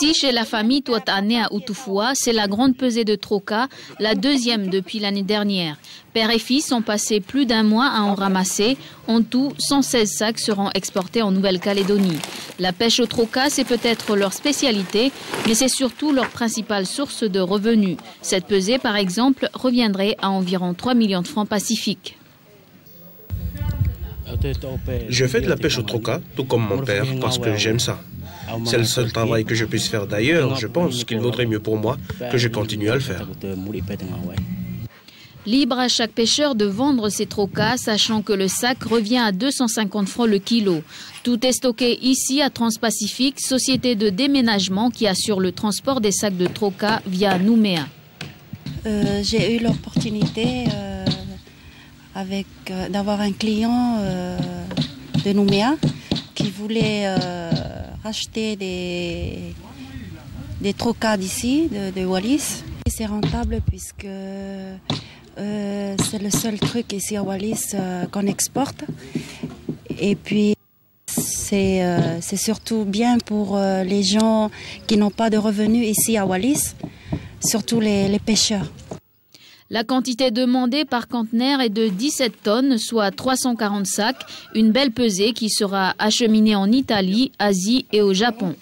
Ici, chez la famille Touatane à Outoufoua, c'est la grande pesée de troca, la deuxième depuis l'année dernière. Père et fils ont passé plus d'un mois à en ramasser. En tout, 116 sacs seront exportés en Nouvelle-Calédonie. La pêche au troca, c'est peut-être leur spécialité, mais c'est surtout leur principale source de revenus. Cette pesée, par exemple, reviendrait à environ 3 millions de francs pacifiques. Je fais de la pêche au troca, tout comme mon père, parce que j'aime ça. C'est le seul travail que je puisse faire d'ailleurs. Je pense qu'il vaudrait mieux pour moi que je continue à le faire. Libre à chaque pêcheur de vendre ses trocas, sachant que le sac revient à 250 francs le kilo. Tout est stocké ici à Transpacifique, société de déménagement qui assure le transport des sacs de trocas via Nouméa. J'ai eu l'opportunité d'avoir un client de Nouméa qui voulait racheter des trocas d'ici, de Wallis. C'est rentable puisque c'est le seul truc ici à Wallis qu'on exporte. Et puis c'est surtout bien pour les gens qui n'ont pas de revenus ici à Wallis, surtout les pêcheurs. La quantité demandée par conteneur est de 17 tonnes, soit 340 sacs, une belle pesée qui sera acheminée en Italie, Asie et au Japon.